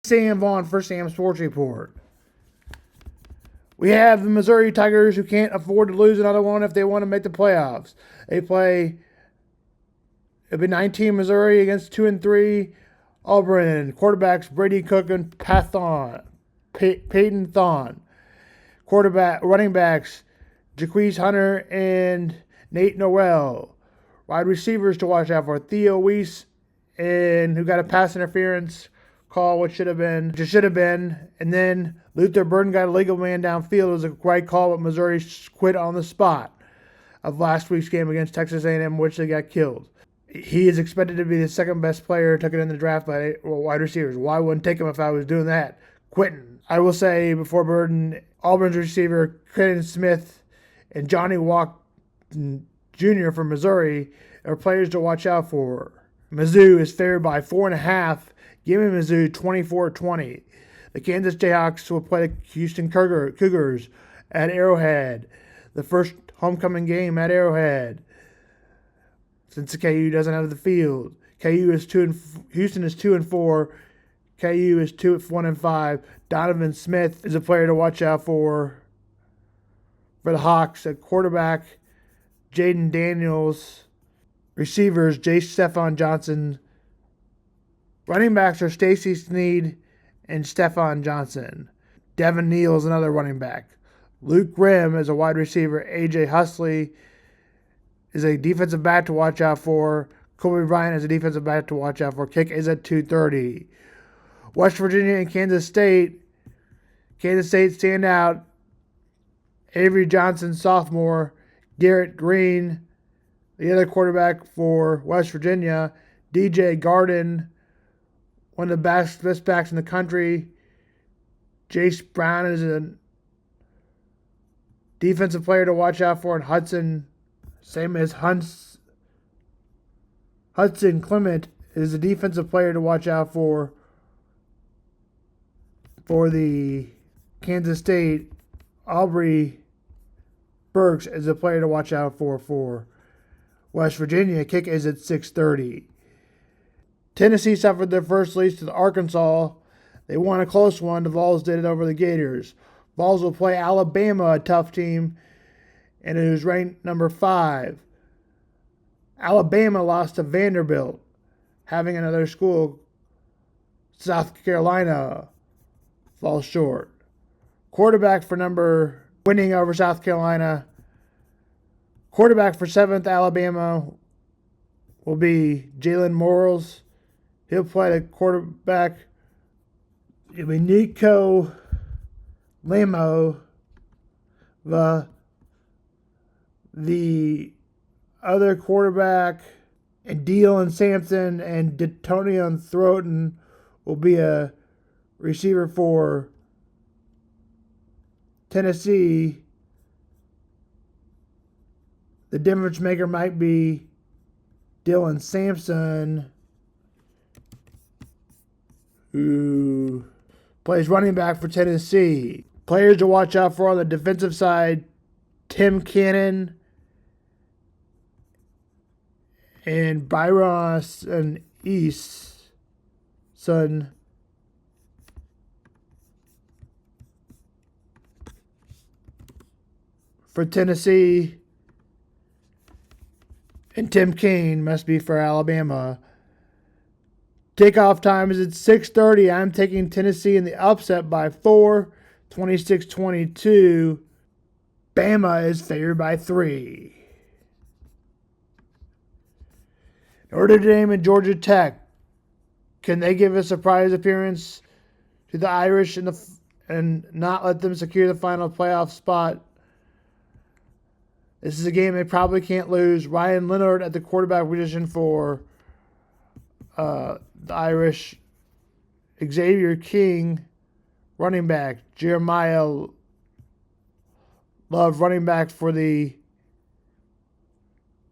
Sam Vaughn for Sam Sports Report. We have the Missouri Tigers, who can't afford to lose another one if they want to make the playoffs. It'll be 19 Missouri against 2-3 Auburn. Quarterbacks Brady Cook and Peyton Thon. Running backs Jaquez Hunter and Nate Noel. Wide receivers to watch out for Theo Weiss, and who got a pass interference call, which should have been. And then Luther Burden got a legal man downfield. It was a right call, but Missouri quit on the spot of last week's game against Texas A&M, which they got killed. He is expected to be the second best player taken in the draft by wide receivers. Why wouldn't take him if I was doing that? Quentin. I will say before Burden, Auburn's receiver Caden Smith and Johnny Walk Jr. from Missouri are players to watch out for. Mizzou is favored by 4.5. Give me Mizzou 24-20. The Kansas Jayhawks will play the Houston Cougars at Arrowhead. The first homecoming game at Arrowhead since the KU doesn't have the field. Houston is 2-4. KU is 1-5. Donovan Smith is a player to watch out for the Hawks. At quarterback, Jaden Daniels. Receivers, J. Stephon Johnson. Running backs are Stacy Sneed and Stephon Johnson. Devin Neal is another running back. Luke Grimm is a wide receiver. A.J. Husley is a defensive back to watch out for. Kobe Bryant is a defensive back to watch out for. Kick is at 2:30. West Virginia and Kansas State. Kansas State stand out. Avery Johnson, sophomore. Garrett Green, the other quarterback for West Virginia. DJ Garden, one of the best backs in the country. Jace Brown is a defensive player to watch out for. And Hudson, same as Hudson Clement, is a defensive player to watch out for the Kansas State. Aubrey Burks is a player to watch out for West Virginia. Kick is at 6:30. Tennessee suffered their first loss to Arkansas. They won a close one. The Vols did it over the Gators. Vols will play Alabama, a tough team, and it was ranked number 5. Alabama lost to Vanderbilt, having another school. South Carolina falls short. Quarterback for winning over South Carolina. Quarterback for 7th Alabama will be Jalen Morals. He'll play the quarterback. It'll be Nico Lamo. The other quarterback, and Dealon Sampson and Detonian Throton will be a receiver for Tennessee. The difference maker might be Dylan Sampson, who plays running back for Tennessee. Players to watch out for on the defensive side, Tim Cannon and Byron and East Son. For Tennessee, and Tim Kaine must be for Alabama. Kickoff time is at 6:30. I'm taking Tennessee in the upset by 4, 26-22. Bama is favored by 3. Notre Dame and Georgia Tech. Can they give a surprise appearance to the Irish and not let them secure the final playoff spot? This is a game they probably can't lose. Ryan Leonard at the quarterback position for the Irish. Xavier King, running back. Jeremiah Love, running back for the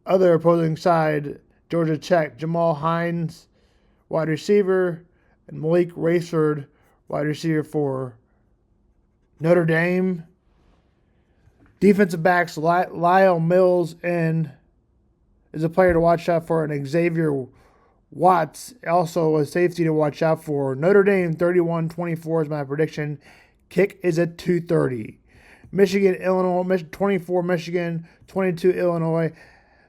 other opposing side, Georgia Tech. Jamal Hines, wide receiver. And Malik Rayford, wide receiver for Notre Dame. Defensive backs, Lyle Mills and is a player to watch out for, and Xavier Watts, also a safety to watch out for. Notre Dame 31-24 is my prediction. Kick is at 2:30. Michigan, Illinois, 24 Michigan, 22 Illinois.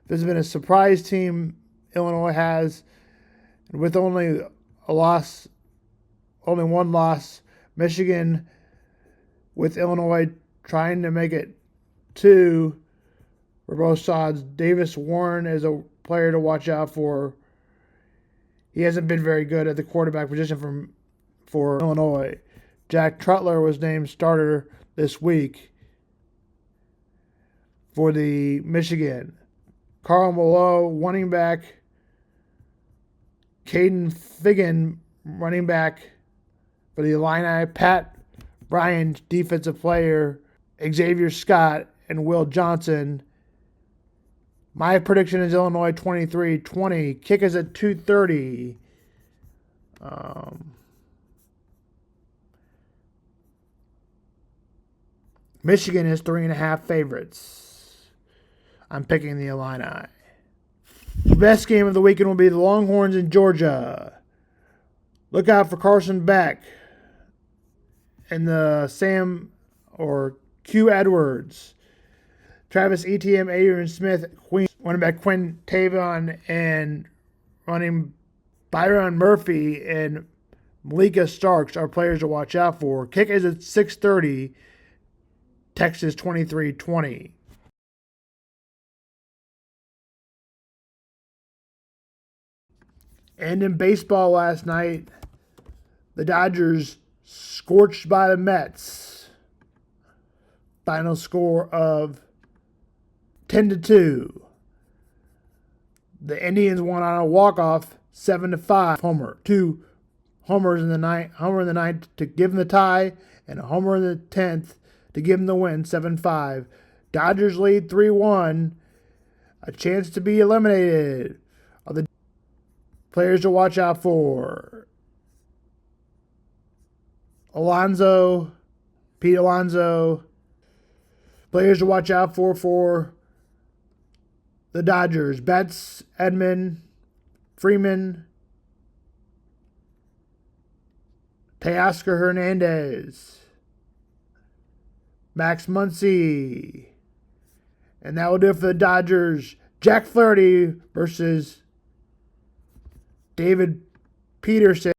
This has been a surprise team Illinois has, with only one loss. Michigan with Illinois trying to make it 2 for both sides. Davis Warren is a player to watch out for. He hasn't been very good at the quarterback position for Illinois. Jack Trutler was named starter this week for the Michigan. Carl Malone, running back. Caden Figgin, running back for the Illini. Pat Bryant, defensive player. Xavier Scott and Will Johnson. My prediction is Illinois 23-20. Kick is at 2:30. Michigan is 3.5 favorites. I'm picking the Illini. The best game of the weekend will be the Longhorns in Georgia. Look out for Carson Beck and the Q Edwards. Travis Eteienne, Arian Smith, running back Quinterevion, and running Byron Murphy and Malika Starks are players to watch out for. Kick is at 6:30. Texas 23-20. And in baseball last night, the Dodgers scorched by the Mets. Final score of 10-2. The Indians won on a walk-off 7-5. Homer. 2 homers in the ninth. Homer in the ninth to give them the tie, and a homer in the 10th to give them the win. 7-5. Dodgers lead 3-1. A chance to be eliminated. Of the players to watch out for: Pete Alonso. Players to watch out for the Dodgers: Betts, Edman, Freeman, Teoscar Hernandez, Max Muncy. And that will do it for the Dodgers. Jack Flaherty versus David Peterson.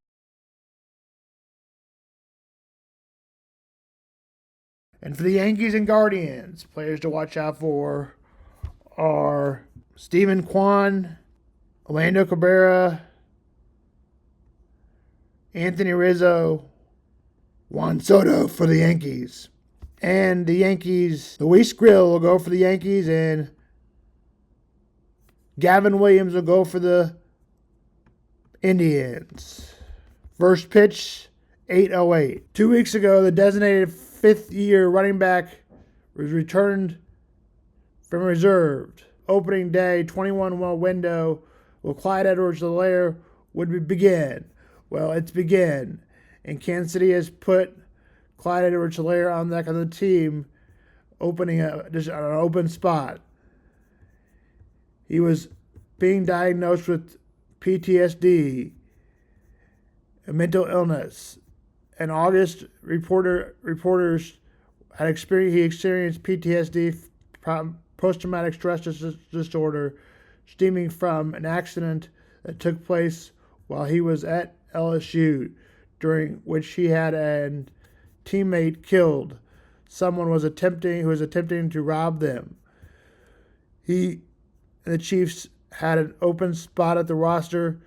And for the Yankees and Guardians, players to watch out for are Stephen Kwan, Orlando Cabrera, Anthony Rizzo, Juan Soto for the Yankees. And the Yankees, Luis Grill will go for the Yankees, and Gavin Williams will go for the Indians. First pitch, 8:08. 2 weeks ago, the designated fifth-year running back was returned from reserve. Opening day, 21-well window. Will Clyde Edwards-Helaire would begin? Well, it's begun. And Kansas City has put Clyde Edwards-Helaire on the team, opening just on an open spot. He was being diagnosed with PTSD, a mental illness. In August, reporters had experienced PTSD, post-traumatic stress disorder, stemming from an accident that took place while he was at LSU, during which he had a teammate killed. Someone who was attempting to rob them. He and the Chiefs had an open spot at the roster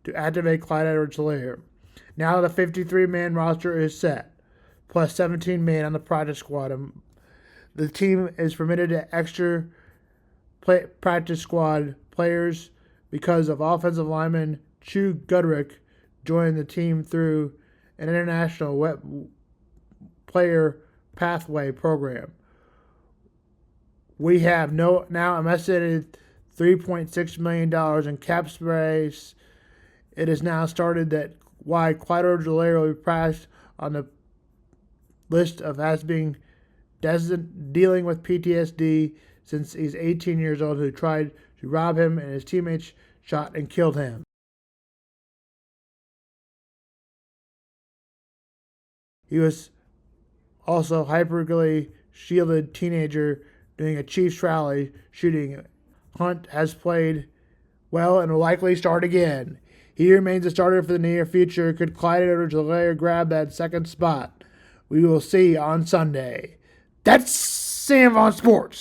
to activate Clyde Edwards-Helaire. Now the 53-man roster is set, plus 17 men on the practice squad. The team is permitted to extra practice squad players because of offensive lineman Chu Goodrick joined the team through an international player pathway program. We have now an estimated $3.6 million in cap space. It is now started that why Clyde Edwards-Helaire will be priced on the list of as being dealing with PTSD since he's 18 years old, who tried to rob him and his teammates shot and killed him. He was also hypergly shielded teenager doing a Chiefs rally shooting. Hunt has played well and will likely start again. He remains a starter for the near future. Could Clyde Edwards grab that second spot? We will see on Sunday. That's Sam on Sports.